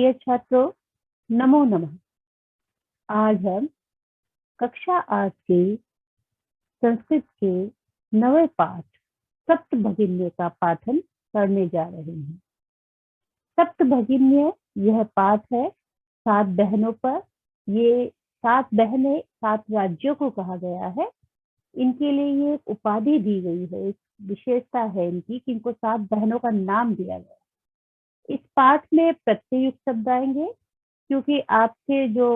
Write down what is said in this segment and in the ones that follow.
प्रिय छात्रों, नमो नमः। आज हम कक्षा 8 के संस्कृत के नवे पाठ सप्तभगिन्य का पाठन करने जा रहे हैं। सप्तभगिन्य यह पाठ है 7 बहनों पर। ये 7 बहनें 7 राज्यों को कहा गया है। इनके लिए ये उपाधि दी गई है, एक विशेषता है इनकी कि इनको 7 बहनों का नाम दिया गया। इस पाठ में प्रत्ययुक्त शब्द आएंगे क्योंकि आपके जो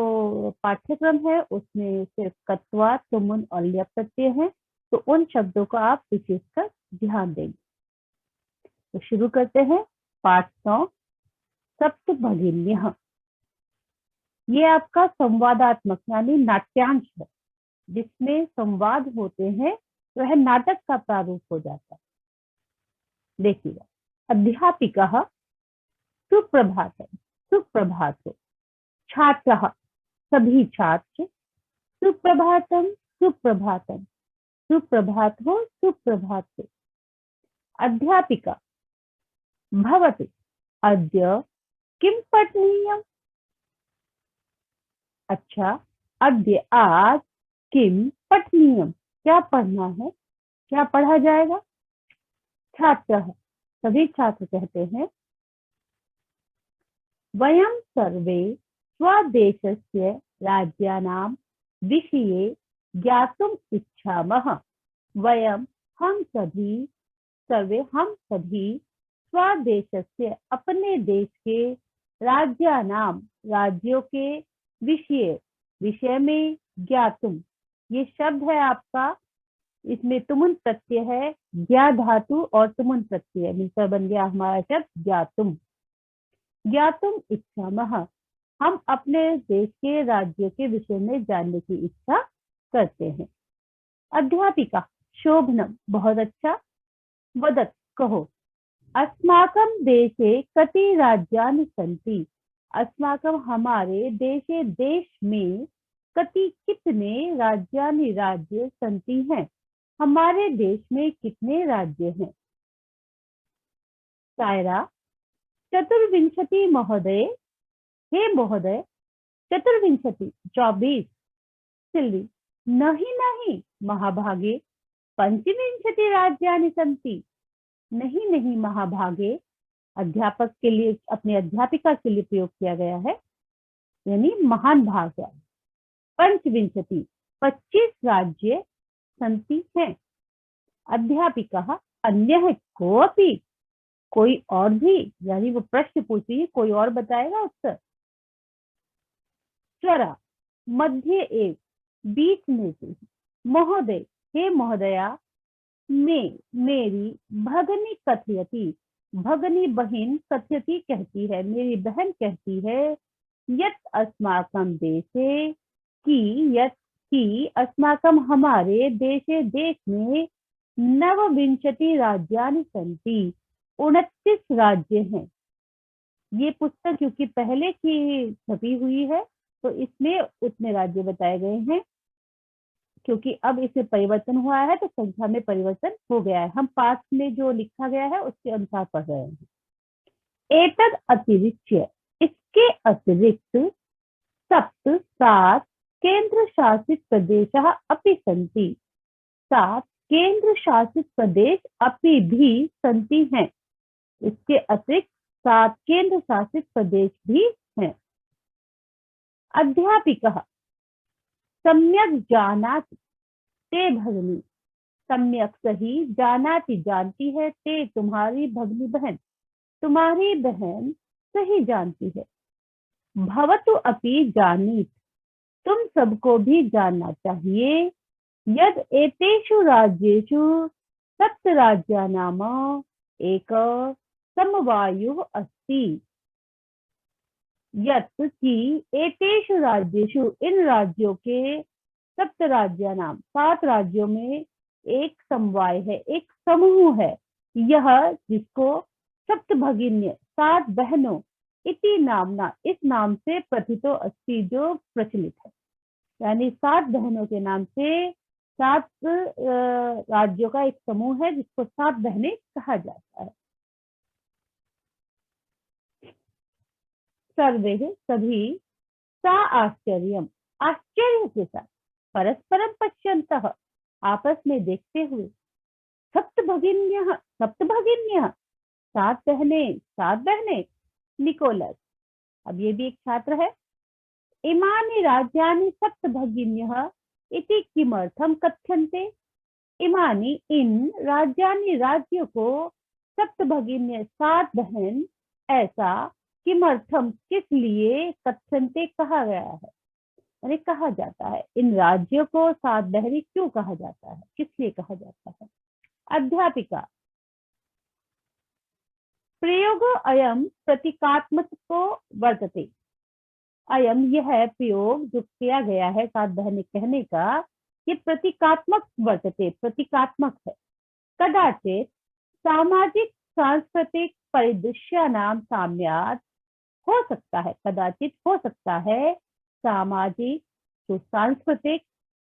पाठ्यक्रम है उसमें सिर्फ कत्वा, तुमुन और ल्य प्रत्यय है, तो उन शब्दों का आप विशेषकर ध्यान देंगे। तो शुरू करते हैं पाठ 9 सप्तभगिन्यः। ये आपका संवादात्मक यानी नाट्यांश है, जिसमें संवाद होते हैं, वह नाटक का प्रारूप हो जाता है। देखिएगा, अध्यापिका सुप्रभातम, सुप्रभात हो। छात्रः सभी छात्र, सुप्रभातम, सुप्रभातम, सुप्रभात हो, सुप्रभात हो। अध्यापिका भवतु अद्य किं पठनीयम्। अच्छा, अद्य आज किं पठनीयम्, क्या पढ़ना है, क्या पढ़ा जाएगा। छात्रः सभी छात्र कहते हैं, वयं सर्वे स्वदेशस्य राज्यानां विषये ज्ञातुम् इच्छामः। वयं हम सभी स्वदेशस्य अपने देश के राज्यानां राज्यों के विषय में ज्ञातुम, ये शब्द है आपका, इसमें तुमुन प्रत्यय है, ज्ञा धातु और तुमुन प्रत्यय मिलकर बन गया हमारा शब्द ज्ञातुम। ज्ञातुम इच्छामः, हम अपने देश के राज्यों के विषय में जानने की इच्छा करते हैं। अध्यापिका शोभनम, बहुत अच्छा। वदत कहो, अस्माकं देशे कति राज्यानि सन्ति। अस्माकं हमारे देश में कति कितने राज्यानि राज्य सन्ति हैं, हमारे देश में कितने राज्य हैं। सायरा चतुर्विंशति महोदय, हे महोदय, चतुर्विंशति 24। सिल्ली नहीं नहीं महाभागे पंचविंशति राज्यानि सन्ति। नहीं नहीं महाभागे अध्यापक के लिए, अपने अध्यापिका के लिए प्रयोग किया गया है, यानी महान भाग है। पंचविंशति 25 राज्य सन्ति हैं। अध्यापिका अन्यः कोऽपि, कोई और भी, यानी वो प्रश्न पूछी कोई और बताएगा उत्तर। स्वरा मध्य एक, बीच में से। महोदय हे महोदया, मेरी भगनी कथयति, भगनी बहन कथयति कहती है, मेरी बहन कहती है, यत् अस्माकं देशे की अस्माकं हमारे देश में नवविंशति राज्यानि सन्ति, 29 राज्य हैं। ये पुस्तक क्योंकि पहले की छपी हुई है तो इसमें उतने राज्य बताए गए हैं, क्योंकि अब इसमें परिवर्तन हुआ है तो संख्या में परिवर्तन हो गया है। हम पाठ में जो लिखा गया है उसके अनुसार पढ़ रहे हैं। एतद अतिरिच्य, इसके अतिरिक्त 7 केंद्र शासित प्रदेशः अपि सन्ति, 7 केंद्र शासित प्रदेश अपि भी सन्ति हैं। इसके अतिरिक्त 7 केंद्र शासित प्रदेश भी हैं। अध्यापिका सम्यक जानाति ते भगिनी, सम्यक सही, जानाति जानती है, ते तुम्हारी भगिनी बहन, तुम्हारी बहन सही जानती है। भवतु अपि जानीत, तुम सबको भी जानना चाहिए। यद एतेषु राज्येषु 7 राज्यानाम एक समवायुः अस्ति। यत् की एतेषु राज्येषु, इन राज्यों के 7 राज्यानाम 7 राज्यों में एक समवाय है, एक समूह है, यह जिसको सप्तभगिन्य 7 बहनों इति नामना, इस नाम से प्रथितो अस्ति, जो प्रचलित है, यानी 7 बहनों के नाम से 7 राज्यों का एक समूह है जिसको 7 बहनें कहा जाता है। सर्वे सभी सा आश्चर्यम आश्चर्य के साथ परस्परम पश्यन्तः आपस में देखते हुए सप्त भगिन्यः सात बहनें निकोलस, अब ये भी एक छात्र है। इमानि राज्यानि सप्त भगिन्यः इति किमर्थम कथ्यन्ते, इमानी इन राज्यानि राज्यों को सप्त भगिन्य सात बहन ऐसा किमर्थम किस लिए कथ्यन्ते कहा गया है, यानी कहा जाता है इन राज्यों को सात बहनी क्यों कहा जाता है, किस लिए कहा जाता है। अध्यापिका प्रयोग अयम प्रतीकात्मको वर्तते, अयम यह प्रयोग जो किया गया है सात बहनें कहने का, ये प्रतीकात्मक वर्तते प्रतीकात्मक है। कदाचित सामाजिक सांस्कृतिक परिदृश्यानां साम्यात् हो सकता है, कदाचित हो सकता है सामाजिक जो सांस्कृतिक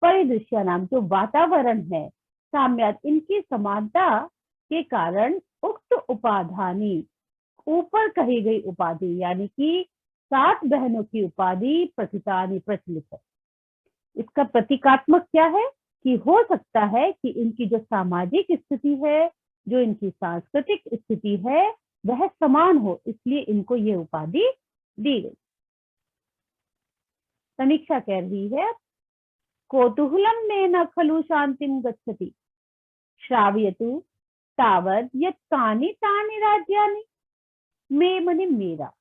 परिदृश्यानां जो वातावरण है साम्यात् इनकी समानता के कारण उक्त उपाधानी ऊपर कही गई उपाधि यानी कि सात बहनों की उपाधि प्रथितानि प्रचलित है। इसका प्रतीकात्मक क्या है कि हो सकता है कि इनकी जो सामाजिक स्थिति है, जो इनकी सांस्कृतिक स्थिति है वह समान हो, इसलिए इनको ये उपाधि दी गई। समीक्षा कह रही है कौतूहलम में न खलु शांतिम गच्छति श्रावयतु तावद यत् तानि तानि राज्यानि, मे मने मेरा,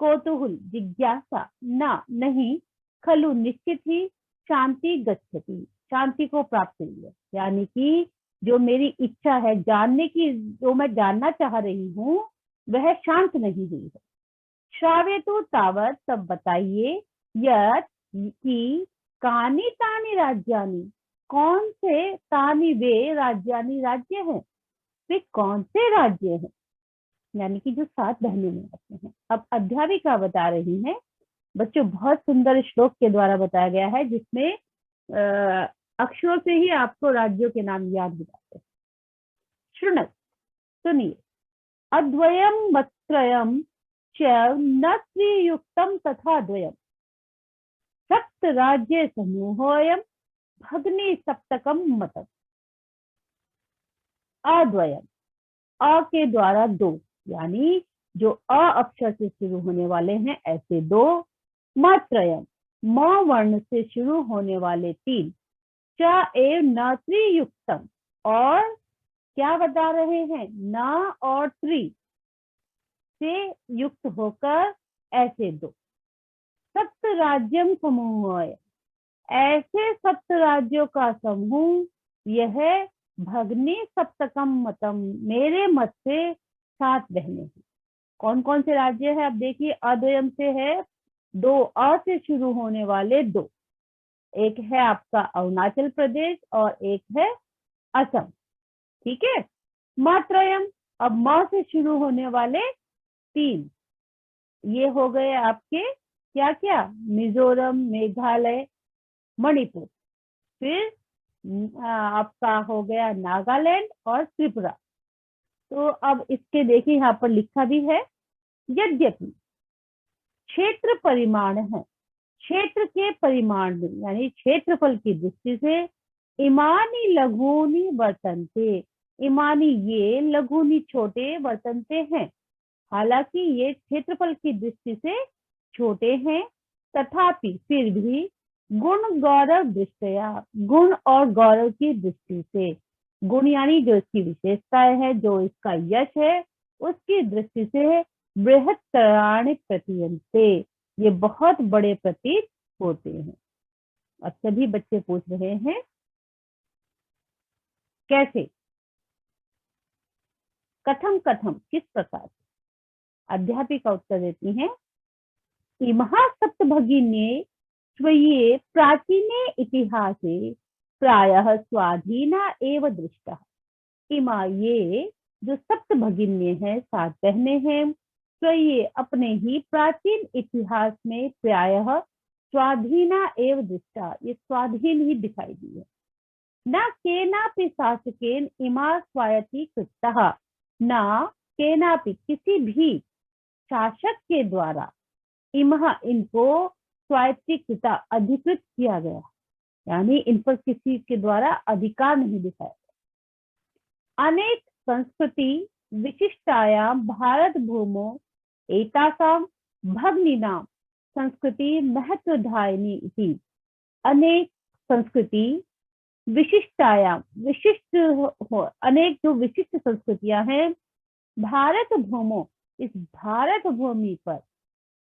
कौतूहल जिज्ञासा न नहीं, खलु निश्चित ही, शांति गच्छति शांति को प्राप्त हुई है, यानी कि जो मेरी इच्छा है जानने की, जो मैं जानना चाह रही हूँ वह शांत नहीं हुई है। श्रावयतु तावत तब बताइए, यत् कि कानि तानि राज्यानि कौन से, तानि वे राज्यानि राज्य हैं, वे कौन से राज्य हैं, यानी कि जो सात बहनें में आते हैं। अब अध्यापिका बता रही हैं, बच्चों बहुत सुंदर श्लोक के द्वारा बताया गया है जिसमें अक्षरों से ही आपको राज्यों के नाम याद हो जाते हैं। शृणु सुनिए, अद्वयम मत्रयम च न त्रियुक्तम तथा द्वयम सप्त राज्य समूहोयम भग्नि सप्तकम मतम। अद्वयम अ के द्वारा दो, यानी जो अ अक्षर से शुरू होने वाले हैं ऐसे दो, मात्रयम म वर्ण से शुरू होने वाले तीन, च एव न त्रियुक्तम और क्या बता रहे हैं, न और त्रि से युक्त होकर ऐसे दो, सप्त राज्यम समूह ऐसे सप्त राज्यों का समूह, यह भगनी सप्तकम मतम मेरे मत से सात बहनें हैं। कौन कौन से राज्य है, अब देखिए अद्वयम से है दो अ से शुरू होने वाले दो, एक है आपका अरुणाचल प्रदेश और एक है असम, ठीक है। मात्रयम अब म से शुरू होने वाले तीन, ये हो गए आपके क्या क्या, मिजोरम, मेघालय, मणिपुर, फिर आपका हो गया नागालैंड और त्रिपुरा। तो अब इसके देखिए यहाँ पर लिखा भी है, यद्यपि क्षेत्र परिमाण है, क्षेत्र के परिमाण में यानी क्षेत्रफल की दृष्टि से इमानी लघुनी वर्तनते, इमानी ये लघुनी छोटे वर्तनते हैं, हालांकि ये क्षेत्रफल की दृष्टि से छोटे हैं, तथापि फिर भी गुण गौरव दृष्टया, गुण और गौरव की दृष्टि से, गुण यानी जो इसकी विशेषताएं है, जो इसका यश है, उसकी दृष्टि से बृहत्तराणि प्रतीयन्ते, ये बहुत बड़े प्रतीत होते हैं। अब सभी बच्चे पूछ रहे हैं कैसे, कथम कथम किस प्रकार। अध्यापिका उत्तर देती हैं, इमहा सप्त भगिन्ये स्वीये प्राचीने इतिहासे प्रायः स्वाधीना एव दृष्टा। इमा ये जो सप्त भगिन्ये हैं, सात बहनें हैं, स्वीये अपने ही प्राचीन इतिहास में प्रायः स्वाधीना एव दृष्टा, ये स्वाधीन ही दिखाई दी है। न केनापि शासकेन इमा स्वायत्तीकृताः, न केनापि किसी भी शासक के द्वारा इमह इनको स्वायत्तीकृता अधिकृत किया गया, यानी इन पर किसी के द्वारा अधिकार नहीं दिखाया। अनेक संस्कृति विशिष्टायां भारत भूमो एतासां भग्नीनां संस्कृति महत्वधायिनी इति। अनेक संस्कृति विशिष्टायां, विशिष्ट अनेक जो विशिष्ट संस्कृतियां हैं भारत भूमो, इस भारत भूमि पर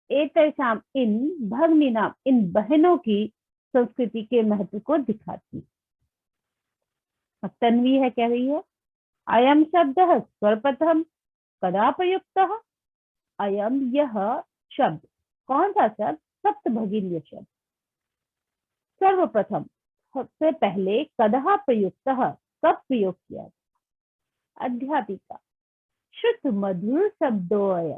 एतेषाम इन भग्नीनाम, इन बहनों की संस्कृति के महत्व को दिखाती। अब तन्वी है, कह रही है अयम शब्द सर्वप्रथम कदा प्रयुक्तः। अयम यह शब्द, कौन सा शब्द? सप्तभगिन्य शब्द। सर्वप्रथम, सबसे पहले, कदा प्रयुक्तः, कब प्रयोग किया। अध्यापिका शुद्ध मधुर शब्दोऽयं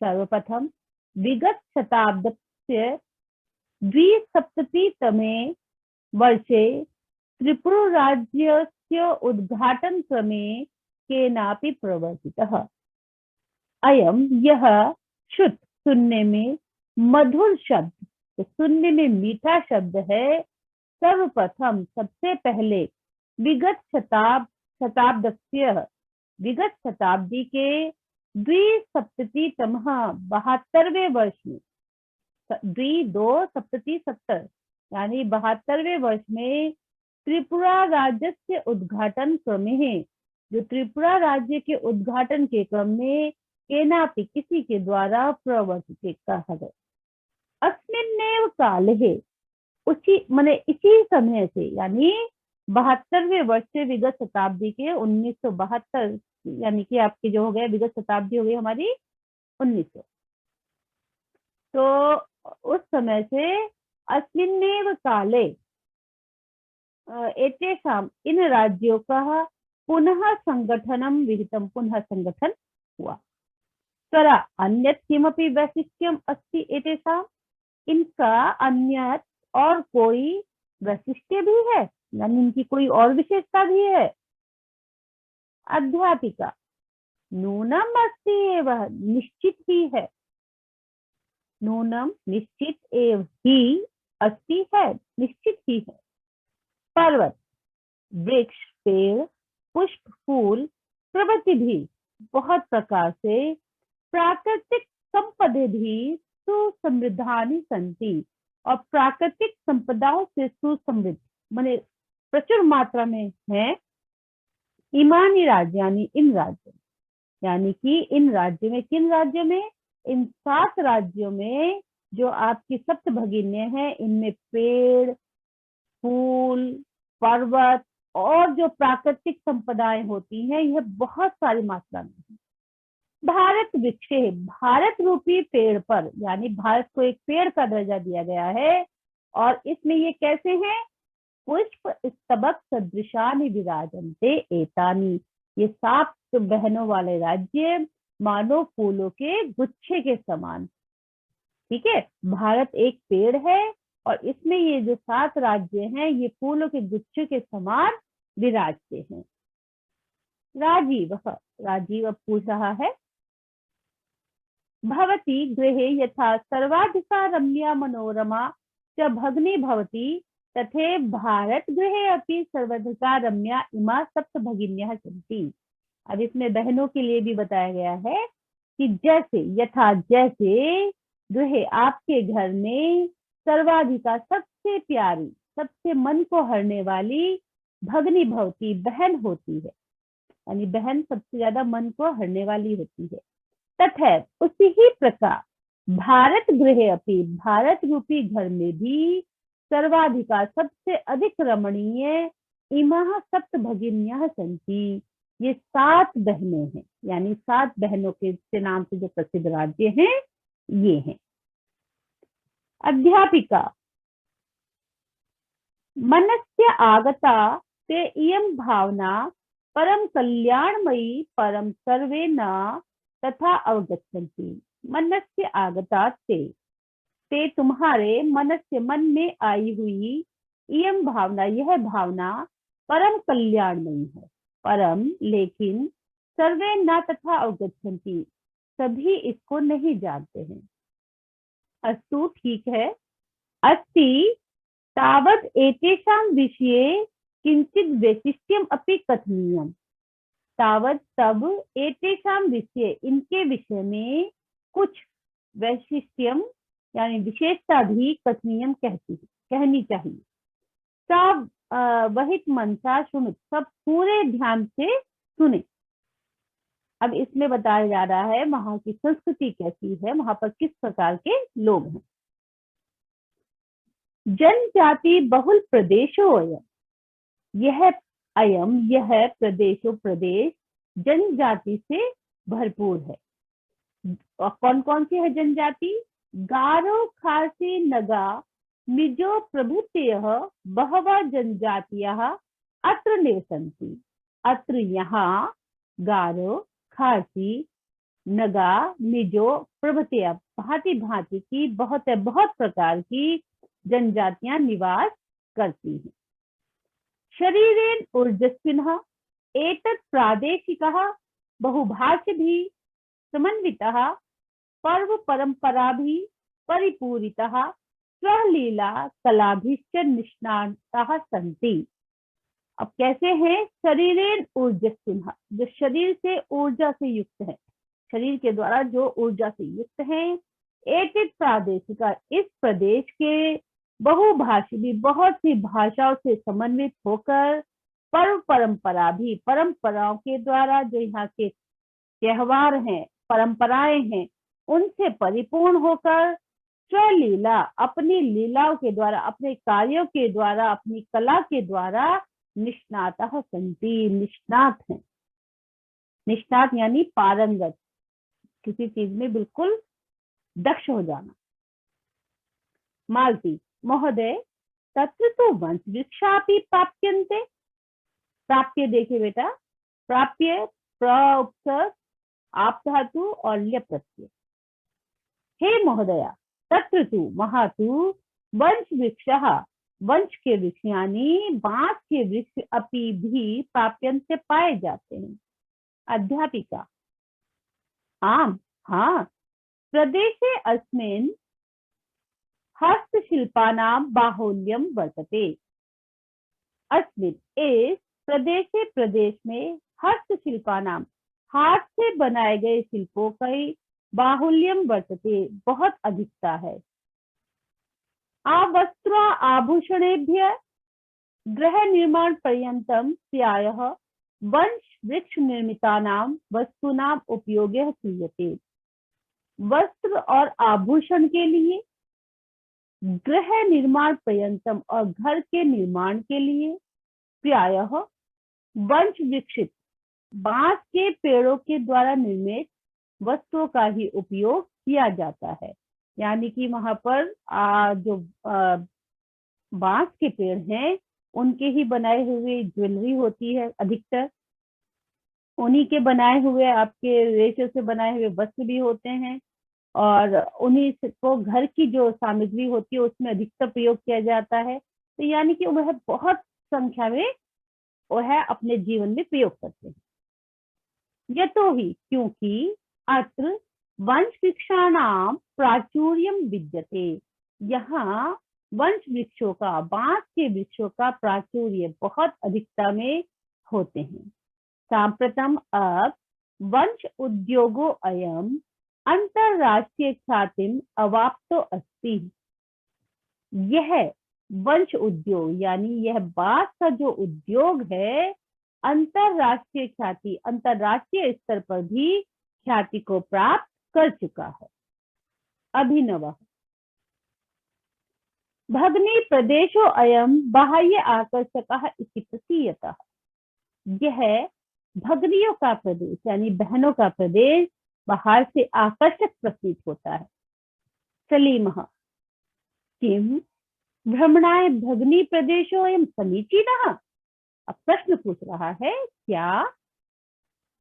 सर्वप्रथम विगत शताब्दस्य 270तमे वर्षे त्रिपुर राज्यस्य उद्घाटन क्रमे केनापि प्रवर्तितः। अयम यह शुद्ध, सुनने में मधुर शब्द, तो सुनने में मीठा शब्द है। सर्वप्रथम, सबसे पहले, विगत शताब्दस्य, विगत शताब्दी के 270तमः 72वें वर्ष में, 270 यानी 72वें वर्ष में त्रिपुरा राज्य से उद्घाटन क्रमे है, जो त्रिपुरा राज्य के उद्घाटन के क्रम में केनापि, किसी के द्वारा प्रवर्तित कहा गया। अस्मिन्नेव काले, उसी माने इसी समय से, यानी 72वें वर्ष से विगत शताब्दी के 1972, यानी कि आपकी जो हो गया विगत शताब्दी हो गई हमारी 1900, तो उस समय से अस्मिन्नेव काले एतेषाम, इन राज्यों का पुनः संगठनम विहितम, पुनः संगठन हुआ। तरा अन्यत् किमपि वैशिष्ट्यम अस्ति एतेषाम, इनका अन्यत् और कोई वैशिष्ट्य भी है, यानी इनकी कोई और विशेषता भी है। अध्यापिका नूनम अस्ति एव, निश्चित ही है। नूनम, निश्चित, एव ही, अस्ति है, निश्चित ही है। पर्वत, वृक्ष, पेड़, पुष्प, फूल प्रभृति भी बहुत प्रकार से प्राकृतिक संपदे भी सुसमृद्धानि संति, और प्राकृतिक संपदाओं से सुसमृद्ध माने प्रचुर मात्रा में है। इमानी राज्यानि, इन राज्यों, यानी कि इन राज्यों में, किन राज्यों में? इन 7 राज्यों में जो आपकी सप्त भगिन्य है, इनमें पेड़, फूल, पर्वत और जो प्राकृतिक संपदाएं होती हैं, यह बहुत सारी मात्रा में है। भारत वृक्षे, भारत रूपी पेड़ पर, यानी भारत को एक पेड़ का दर्जा दिया गया है, और इसमें ये कैसे हैं? पुष्प स्तबक सदृशानि विराजन्ते एतानि, ये 7 बहनों वाले राज्य मानो फूलों के गुच्छे के समान। ठीक है, भारत एक पेड़ है और इसमें ये जो 7 राज्य हैं, ये फूलों के गुच्छे के समान विराजते हैं। राजीव, राजीव अब पूछ रहा है, भवती गृहे यथा सर्वाधिका रम्या मनोरमा च भगिनी भवती तथे भारत गृहे अपि सर्वाधिका रम्या इमा सप्त भगिन्यः सन्ति। अब इसमें बहनों के लिए भी बताया गया है कि जैसे, यथा जैसे, गृहे आपके घर में सर्वाधिका सबसे प्यारी, सबसे मन को हरने वाली भगिनी भवती, बहन होती है, यानी बहन सबसे ज्यादा मन को हरने वाली होती है। तथा उसी ही प्रकार भारत गृहे अपि, भारत रूपी घर में भी सर्वाधिका, सबसे अधिक रमणीय इमाह सप्त भगिन्यः सन्ति, ये 7 बहनें हैं, यानी 7 बहनों के नाम से जो प्रसिद्ध राज्य हैं ये हैं। अध्यापिका मनस्य आगता ते इयं भावना परम कल्याणमयी परम सर्वे न तथा अवगच्छन्ति। मनस्य आगता ते तुम्हारे, मनस्य मन में आई हुई, इयं भावना, यह भावना परम कल्याणमयी है, परम लेकिन, सर्वे न तथा अवगच्छन्ति, सभी इसको नहीं जानते हैं। अस्तु, ठीक है। अस्ति तावत् एतेषां विषये किंचित वैशिष्ट्यम अपि कथनीयम। तावत् तब एतेषां विषये इनके विषय में कुछ वैशिष्ट्यम यानी विशेषता भी कथनीयम कहनी चाहिए। सब वहित मनसा सुनित, सब पूरे ध्यान से सुने। अब इसमें बताया जा रहा है वहां की संस्कृति कैसी है, वहां पर किस प्रकार के लोग हैं। जनजाति बहुल प्रदेशो यह प्रदेश जनजाति से भरपूर है। और कौन कौन सी है जनजाति? गारो, खासी, नगा, मिजो प्रभृतयः बहवः जनजातियः अत्र निवसन्ति। अत्र यहाँ गारो, खासी, नगा, मिजो प्रभृतयः भांति भांति की बहुत प्रकार की जनजातियां निवास करती हैं। शरीरेण ऊर्जस्विनः एतत् प्रादेशिकः बहुभाषिभिः समन्वितः पर्व परंपराभिः परिपूरितः स्वलीला कलाभिश्च निष्णाताः सन्ति। अब कैसे हैं? शरीरेण ऊर्जस्विनः, जो शरीर से ऊर्जा से युक्त है, शरीर के द्वारा जो ऊर्जा से युक्त है। एतत् प्रादेशिका, इस प्रदेश के बहुभाषी भी, बहुत सी भाषाओं से समन्वित होकर, पर्व परंपरा भी, परंपराओं के द्वारा जो यहाँ के त्योहार हैं, परंपराएं हैं, उनसे परिपूर्ण होकर, स्वलीला, अपनी लीलाओं के द्वारा, अपने कार्यों के द्वारा, अपनी कला के द्वारा निष्णातः सन्ति, निष्णात हैं। निष्णात यानी पारंगत, किसी चीज में बिल्कुल दक्ष हो जाना। मालती, महोदय तत्र तो वंश वृक्षापि प्राप्यन्ते। प्राप्य देखिए बेटा, प्राप्य प्र आप धातु और ल्य प्रत्यय। हे महोदया, तत्र तु, वहां तु, वंश वृक्षः, वंश के वृक्ष यानी बांस के वृक्ष अपि भी प्राप्यन्ते पाए जाते हैं। अध्यापिका, आम, हाँ, प्रदेशे अस्मिन् हस्तशिल्पानां बाहुल्यं वर्तते। अस्मिन्, इस प्रदेशे, प्रदेश में, हस्तशिल्पानां, हाथ से बनाए गए शिल्पों का बाहुल्यम वर्तते, बहुत अधिकता है। वस्त्र आभूषणेभ्यः गृह निर्माण पर्यंतम प्रायः वंश वृक्ष निर्मितानां वस्तूनां उपयोगः क्रियते। वस्त्र और आभूषण के लिए, गृह निर्माण पर्यंतम और घर के निर्माण के लिए, प्रायः वंश वृक्षित, बांस के पेड़ों के द्वारा निर्मित वस्तुओं का ही उपयोग किया जाता है। यानी कि वहां पर जो बांस के पेड़ हैं, उनके ही बनाए हुए ज्वेलरी होती है अधिकतर, उन्हीं के बनाए हुए, आपके रेशे से बनाए हुए वस्त्र भी होते हैं, और उन्हीं को घर की जो सामग्री होती है उसमें अधिकतर प्रयोग किया जाता है। तो यानी कि वह बहुत संख्या में वह अपने जीवन में प्रयोग करते हैं। यतोहि, क्योंकि अत्र वंश वृक्षाणां प्राचुर्यम विद्यते, यहाँ वंश वृक्षों का, बांस के वृक्षों का प्राचुर्य बहुत अधिकता में होते हैं। सांप्रतम, अब वंश उद्योगो अयम अंतरराष्ट्रीय ख्यातिम अवाप्तो अस्ति। यह वंश उद्योग यानी यह बांस का जो उद्योग है, अंतरराष्ट्रीय ख्याति, अंतरराष्ट्रीय स्तर पर भी ख्याति को प्राप्त कर चुका है। अभिनव, भगनी प्रदेशो अयम बाह्य आकर्षकः इति प्रतीयतः। यह भगनियों का प्रदेश यानी बहनों का प्रदेश बाहर से आकर्षक प्रतीत होता है। सलीमः, किम भ्रमणाय भगनी प्रदेशो अयम समीचीनः। अब प्रश्न पूछ रहा है, क्या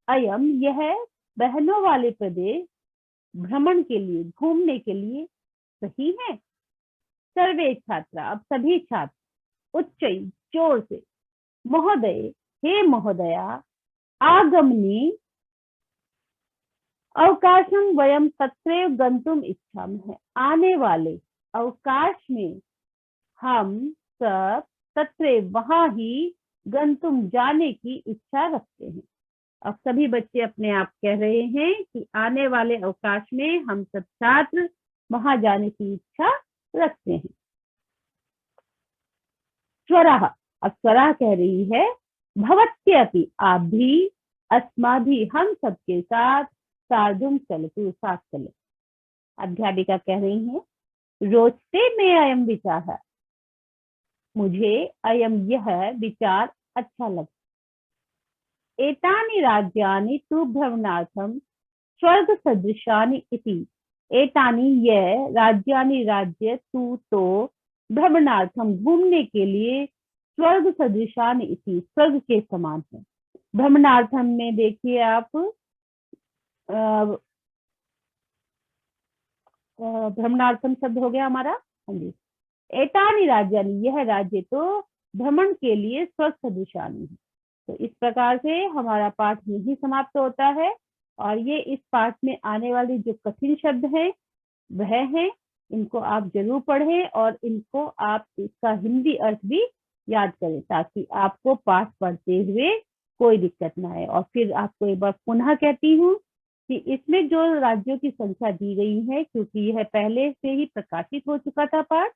अयम, यह बहनों वाले प्रदेश भ्रमण के लिए, घूमने के लिए सही है? सर्वे छात्रा, अब सभी छात्र उच्च जोर से, महोदय, हे महोदया, आगमनी अवकाशं वयं तत्रैव गन्तुम इच्छामः। आने वाले अवकाश में हम सब तत्रैव वहां ही गंतुम जाने की इच्छा रखते हैं। अब सभी बच्चे अपने आप कह रहे हैं कि आने वाले अवकाश में हम सब छात्र वहां जाने की इच्छा रखते हैं। स्वराः, अब स्वराः कह रही है भवत्यपि, आप भी, अस्माभि, हम सबके साथ, सार्धुम चलतु, साथ चले। अध्यापिका कह रही है रोचते में अयम विचार, मुझे अयम यह विचार अच्छा लगा। एतानि राज्यानि तु भ्रमणार्थम स्वर्ग सदृशानि इति। एतानि यह राज्यानि राज्य तु तो भ्रमणार्थम घूमने के लिए स्वर्ग सदृशानि इति स्वर्ग के समान है। भ्रमणार्थम में देखिए आप भ्रमणार्थम शब्द हो गया हमारा। हाँ जी, एतानि राज्यानि, यह राज्य तो भ्रमण के लिए स्वर्ग सदृशानि है। तो इस प्रकार से हमारा पाठ यही समाप्त होता है। और ये इस पाठ में आने वाले जो कठिन शब्द हैं वह हैं, इनको आप जरूर पढ़ें और इनको आप इसका हिंदी अर्थ भी याद करें ताकि आपको पाठ पढ़ते हुए कोई दिक्कत ना आए। और फिर आपको एक बार पुनः कहती हूँ कि इसमें जो राज्यों की संख्या दी गई है, क्योंकि यह पहले से ही प्रकाशित हो चुका था पाठ,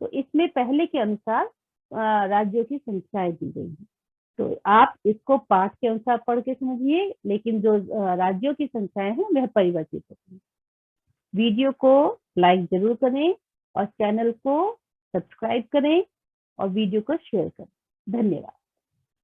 तो इसमें पहले के अनुसार राज्यों की संख्याएं दी गई है। तो आप इसको पाठ के अनुसार पढ़ के समझिए, लेकिन जो राज्यों की संख्याएं हैं वह परिवर्तित होती है। वीडियो को लाइक जरूर करें और चैनल को सब्सक्राइब करें और वीडियो को शेयर करें। धन्यवाद।